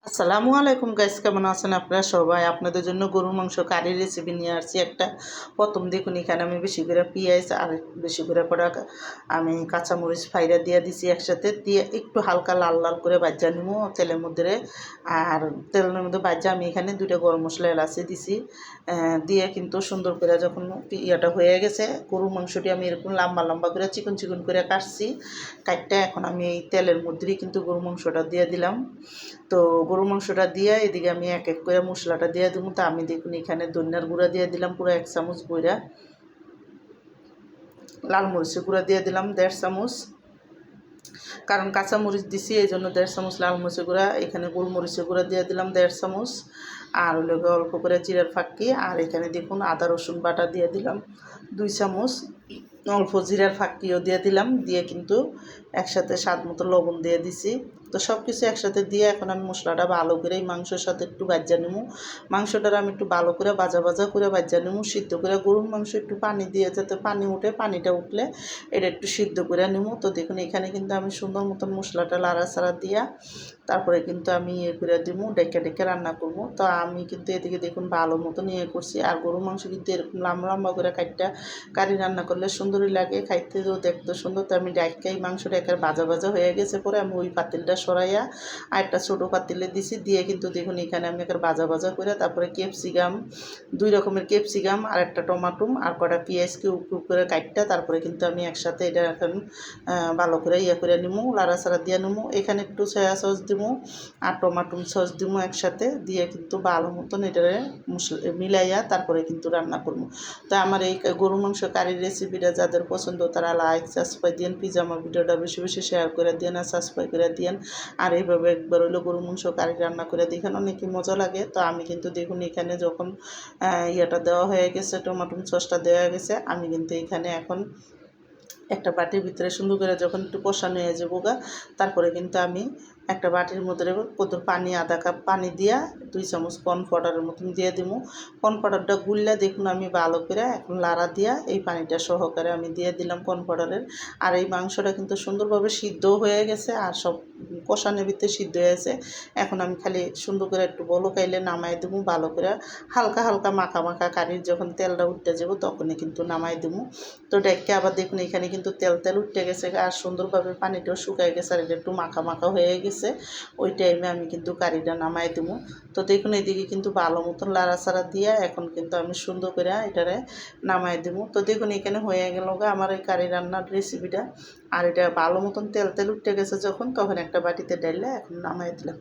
আসসালামু আলাইকুম গাইস, কেমন আছেন আপনারা সবাই? আপনাদের জন্য গরুর মাংস কারি রেসিপি নিয়ে আসছি একটা। প্রথম দেখুন এখানে আমি বেশি করে পেঁয়াজ আর বেশি করে আমি কাঁচামরিচ ফাইরা দিয়ে দিছি, একসাথে দিয়ে একটু হালকা লাল লাল করে ভাজা নিব তেলের মধ্যে। আর তেলের মধ্যে ভাজা আমি এখানে 2টা গরম মশলা এলাচি দিছি, দিয়ে কিন্তু সুন্দর করে যখন ইয়েটা হয়ে গেছে, গরুর মাংসটি আমি এরকম লম্বা লম্বা করে চিকন চিকন করে কাটছি। কাটটা এখন আমি এই তেলের মধ্যেই কিন্তু গরুর মাংসটা দিয়ে দিলাম। তো গরুর মাংসটা দিয়ে এদিকে আমি এক এক করে মশলাটা দিয়ে দেবো। তো আমি দেখুন এখানে ধনিয়ার গুঁড়া দিয়ে দিলাম পুরো 1 চামচ বইরা, লাল মরিচের গুঁড়া দিয়ে দিলাম 1.5 চামচ, কারণ কাঁচা মরিচ দিছি এই জন্য 1.5 চামচ লাল মরিচের গুঁড়া। এখানে গোলমরিচের গুঁড়া দিয়ে দিলাম 1.5 চামচ, আর হলো অল্প করে জিরার ফাঁকি। আর এখানে দেখুন আদা রসুন বাটা দিয়ে দিলাম 2 চামচ, অল্প জিরার ফাঁকিও দিয়ে দিলাম, দিয়ে কিন্তু একসাথে স্বাদ মতো লবণ দিয়ে দিছি। তো সব কিছু একসাথে দিয়ে এখন আমি মশলাটা ভালো করে এই মাংসের সাথে একটু ভাজা নেবো। মাংসটার আমি একটু ভালো করে ভাজা ভাজা করে ভাজা নেবো, সিদ্ধ করে। গরুর মাংস একটু পানি দিয়ে যাতে পানি উঠে, পানিটা উঠলে এটা একটু সিদ্ধ করে নেবো। তো দেখুন এখানে কিন্তু আমি সুন্দর মতন মশলাটা লাড়াচাড়া দিয়া তারপরে কিন্তু আমি করে দিব, ডেকে ডেকে রান্না করব। তো আমি কিন্তু এদিকে দেখুন ভালো মতন করছি। আর গরুর মাংস কিন্তু এরকম লম্বা লম্বা করে কাটটা কারি রান্না করলে সুন্দরই লাগে, খাইতেও দেখতে সুন্দর। তো আমি ডাইকাই মাংসটা একেবারে ভাজা ভাজা হয়ে গেছে, পরে আমি ওই পাতিলটা সরাইয়া আর একটা ছোটো পাতিলে দিছি, দিয়ে কিন্তু দেখুন এখানে আমি একেবারে ভাজা ভাজা করে তারপরে ক্যাপসিকাম, 2 রকমের ক্যাপসিকাম আর একটা টমাটো আর কটা পেঁয়াজকে উপ করে কাটটা তারপরে কিন্তু আমি একসাথে এটা এখন ভালো করে করে নিমু, লাড়াচাড়া দিয়ে নিমু। এখানে একটু সয়া সস দিমু আর টমাটো সস দিমু একসাথে দিয়ে কিন্তু ভালো মতন এটারে মিলাইয়া তারপরে কিন্তু রান্না করবো। তো আমার এই গরু মাংস কারির রেসিপিটা যাদের পছন্দ তারা লাইক সাবস্ক্রাইব দিন, প্লিজ আমার ভিডিওটা বেশি বেশি শেয়ার করে দিন আর সাবস্ক্রাইব করে দিন। আর এইভাবে একবার হইলো গরু মাংস কারি রান্না করে দেখেন, অনেকই মজা লাগে। তো আমি কিন্তু দেখুন এখানে যখন ইয়েটা দেওয়া হয়ে গেছে, টমাটো সসটা দেওয়া হয়ে গেছে, আমি কিন্তু এখানে এখন একটা বাটির ভিতরে সুন্দর করে যখন একটু কষানো হয়ে যাবো তারপরে কিন্তু আমি একটা বাটির মধ্যে কত পানি, আধা কাপ পানি দিয়া 2 চামচ কর্নফ্লাওয়ারের মতন দিয়ে দিব। কর্নফ্লাওয়ারটা গুললে দেখুন আমি ভালো করে এখন লাড়া দিয়া এই পানিটা সহকারে আমি দিয়ে দিলাম কর্নফ্লাওয়ারের। আর এই মাংসটা কিন্তু সুন্দরভাবে সিদ্ধ হয়ে গেছে আর সব কষানোর ভিতরে সিদ্ধ হয়েছে। এখন আমি খালি সুন্দর করে একটু বলকাইলে নামাই দেবো, ভালো করে হালকা হালকা মাখা মাখা কারির যখন তেলটা উঠতে যাবো তখনই কিন্তু নামাই দেবো। তো ডেকে আবার দেখুন এখানে কিন্তু তেল তেল উঠে গেছে আর সুন্দরভাবে পানিটাও শুকাই গেছে আর এটা একটু মাখা মাখা হয়ে গেছে। ওই টাইমে আমি কিন্তু কারিটা নামাই দেবো। তো দেখুন এদিকে কিন্তু ভালো মতন লাড়াচাড়া দিয়ে এখন কিন্তু আমি সুন্দর করে এটারে নামাই দেবো। তো দেখুন এখানে হয়ে গেল আমার এই কারি রান্নার রেসিপিটা। আর এটা ভালো মতন তেল তেল উঠে গেছে যখন, তখন একটা বাটিতে ডাইলে এখন নামাই দিলাম।